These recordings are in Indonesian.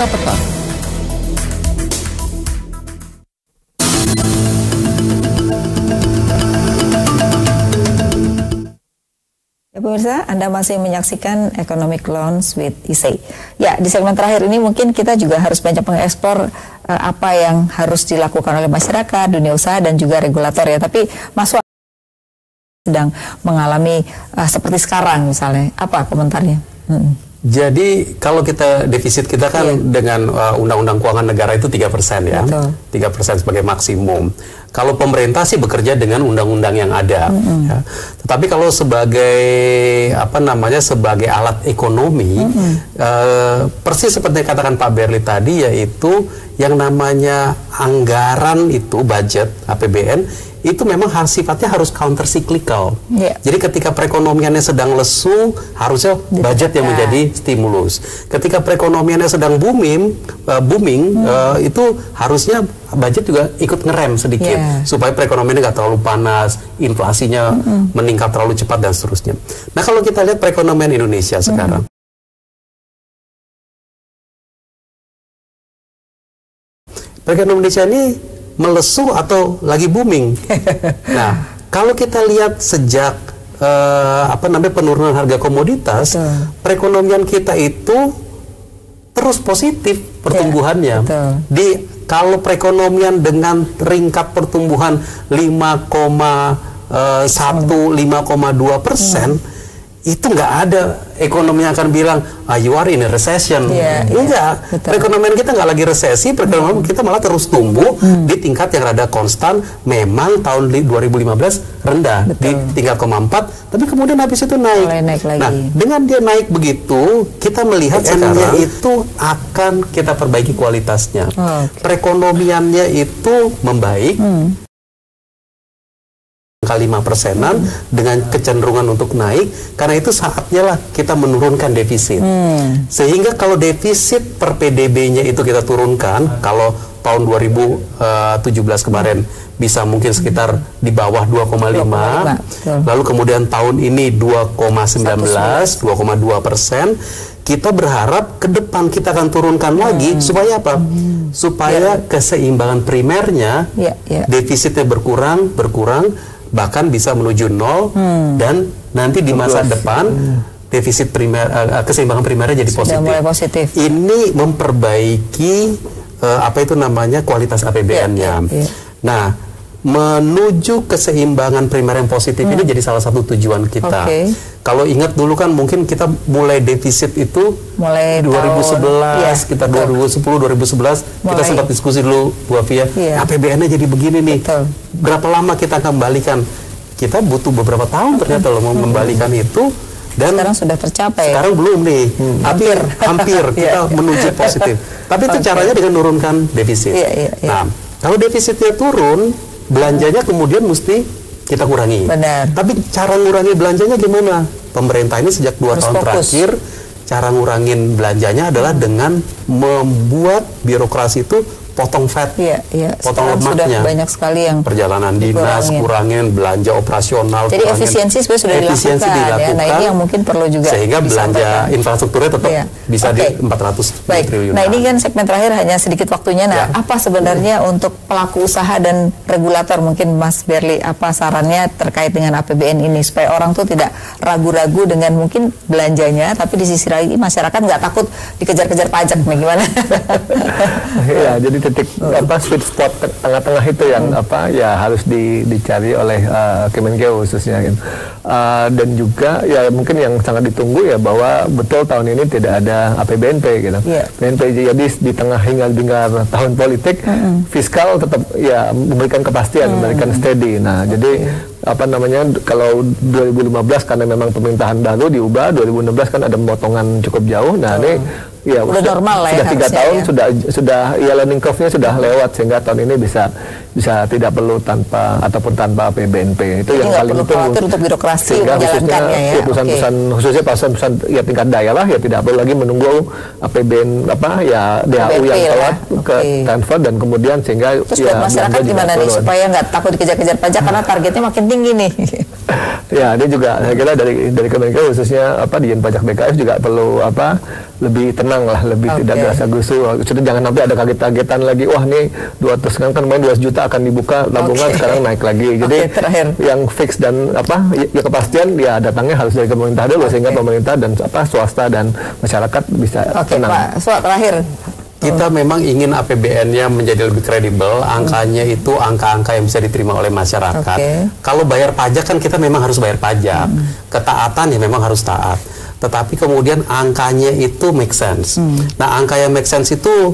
Berita Petang. Ya pemirsa, Anda masih menyaksikan Economic Lounge with ISEI. Ya, di segmen terakhir ini mungkin kita juga harus banyak mengeksplor apa yang harus dilakukan oleh masyarakat, dunia usaha, dan juga regulator ya. Tapi Mas Wak sedang mengalami seperti sekarang misalnya. Apa komentarnya? Jadi kalau kita defisit kita kan dengan Undang-Undang Keuangan Negara itu 3% ya. Betul. 3% sebagai maksimum. Kalau pemerintah sih bekerja dengan undang-undang yang ada. Ya. Tetapi kalau sebagai sebagai alat ekonomi, persis seperti yang katakan Pak Berli tadi, yaitu yang namanya anggaran itu budget APBN itu memang sifatnya harus counter cyclical. Jadi ketika perekonomiannya sedang lesu, harusnya budget yang menjadi stimulus. Ketika perekonomiannya sedang booming, itu harusnya budget juga ikut ngerem sedikit supaya perekonomiannya nggak terlalu panas, inflasinya meningkat terlalu cepat dan seterusnya. Nah kalau kita lihat perekonomian Indonesia sekarang, perekonomian Indonesia ini melesu atau lagi booming. Nah, kalau kita lihat sejak penurunan harga komoditas, perekonomian kita itu terus positif pertumbuhannya. Kalau perekonomian dengan ringkat pertumbuhan 5,2%, itu nggak ada ekonomi yang akan bilang you are in a recession. Enggak, perekonomian kita nggak lagi resesi, perekonomian kita malah terus tumbuh di tingkat yang rada konstan. Memang tahun 2015 rendah di 3,4, tapi kemudian habis itu naik lagi. Nah, dengan dia naik begitu, kita melihat sekarang itu akan kita perbaiki kualitasnya. Perekonomiannya itu membaik. 5%-an dengan kecenderungan untuk naik, karena itu saatnya lah kita menurunkan defisit. Sehingga kalau defisit per PDB-nya itu kita turunkan, kalau tahun 2017 kemarin bisa mungkin sekitar di bawah 2,5, lalu kemudian tahun ini 2,19, 2,2%, kita berharap ke depan kita akan turunkan lagi supaya apa? Supaya keseimbangan primernya, defisitnya berkurang, bahkan bisa menuju 0, dan nanti di masa depan defisit primer, keseimbangan primernya jadi positif. Ini memperbaiki kualitas APBN-nya. Nah, menuju keseimbangan primer yang positif ini jadi salah satu tujuan kita. Kalau ingat dulu kan mungkin kita mulai defisit itu mulai 2011, kita 2010, 2011 kita sempat diskusi dulu Bu Afia, APBN-nya jadi begini nih. Berapa lama kita kembalikan? Kita butuh beberapa tahun ternyata loh membalikan itu, dan sekarang sudah tercapai. Sekarang belum nih, hampir kita menuju positif. Tapi itu caranya dengan menurunkan defisit. Nah, kalau defisitnya turun, belanjanya kemudian mesti kita kurangi. Tapi cara ngurangi belanjanya gimana? Pemerintah ini sejak 2 tahun terakhir, cara ngurangin belanjanya adalah dengan membuat birokrasi itu potong fat, potong lemaknya. Sudah banyak sekali yang perjalanan dinas, kurangin belanja operasional. Jadi efisiensi sebenarnya sudah dilakukan. Ya. Nah ini yang mungkin perlu juga sehingga belanja infrastrukturnya tetap bisa di 400 triliun. Nah ini kan segmen terakhir, hanya sedikit waktunya. Nah apa sebenarnya untuk pelaku usaha dan regulator, mungkin Mas Berli, apa sarannya terkait dengan APBN ini supaya orang tuh tidak ragu-ragu dengan mungkin belanjanya, tapi di sisi lagi masyarakat nggak takut dikejar-kejar pajak, gimana? Ya, jadi titik sweet spot tengah-tengah itu yang harus dicari oleh Kemenkeu khususnya gitu. Dan juga ya mungkin yang sangat ditunggu ya bahwa betul tahun ini tidak ada APBNP gitu. PNP, jadi di tengah hingga tahun politik, fiskal tetap ya memberikan kepastian, memberikan steady. Nah, jadi kalau 2015 karena memang pemerintahan baru diubah, 2016 kan ada pemotongan cukup jauh. Nah, ini ya udah normal lah ya, sudah 3 tahun sudah learning curve-nya sudah lewat, sehingga tahun ini bisa tidak perlu tanpa APBNP. Itu jadi yang paling penting untuk birokrasi menjalankannya ya. Perusahaan-perusahaan khususnya perusahaan ya tingkat daerah ya tidak perlu lagi menunggu APBN DAU yang telat ke transfer, dan kemudian sehingga terus buat masyarakat gimana nih supaya nggak takut dikejar-kejar pajak karena targetnya makin tinggi nih. Ya, dia juga saya kira dari Kemenkeu khususnya Dijen Pajak BKF juga perlu lebih tenang lah, lebih tidak gerasa gerusu. Sudah jangan sampai ada kaget-kagetan lagi. Wah nih 200 kan main 2 juta akan dibuka tabungan sekarang naik lagi. Jadi yang fix dan ya kepastian ya datangnya harus dari pemerintah dulu sehingga pemerintah dan swasta dan masyarakat bisa tenang. Pak, soal terakhir. Kita memang ingin APBN-nya menjadi lebih kredibel, angkanya itu angka-angka yang bisa diterima oleh masyarakat. Kalau bayar pajak kan kita memang harus bayar pajak, ketaatan ya memang harus taat. Tetapi kemudian angkanya itu make sense. Nah, angka yang make sense itu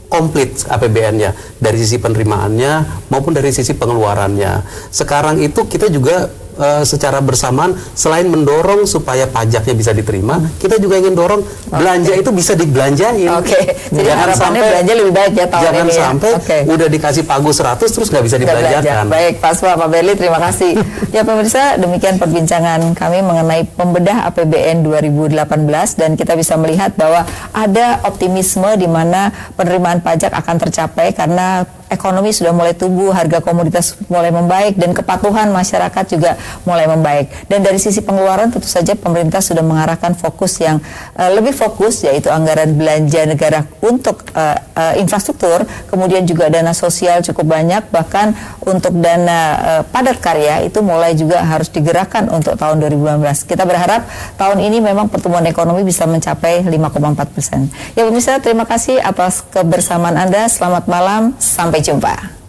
komplit APBN-nya dari sisi penerimaannya maupun dari sisi pengeluarannya. Sekarang itu kita juga secara bersamaan selain mendorong supaya pajaknya bisa diterima, kita juga ingin dorong belanja itu bisa dibelanjain. Jadi harapannya belanja lebih baik ya tahun jangan ini. Sampai udah dikasih pagu 100 terus nggak bisa dibelanjakan. Baik, Pak Swa, Pak Berli, terima kasih. Ya pemirsa, demikian perbincangan kami mengenai pembedah APBN 2018 dan kita bisa melihat bahwa ada optimisme di mana penerimaan pajak akan tercapai karena ekonomi sudah mulai tumbuh, harga komoditas mulai membaik, dan kepatuhan masyarakat juga mulai membaik. Dan dari sisi pengeluaran tentu saja pemerintah sudah mengarahkan fokus yang lebih fokus, yaitu anggaran belanja negara untuk infrastruktur, kemudian juga dana sosial cukup banyak, bahkan untuk dana padat karya itu mulai juga harus digerakkan untuk tahun 2019. Kita berharap tahun ini memang pertumbuhan ekonomi bisa mencapai 5,4%. Ya pemirsa, terima kasih atas kebersamaan Anda. Selamat malam, sampai jumpa.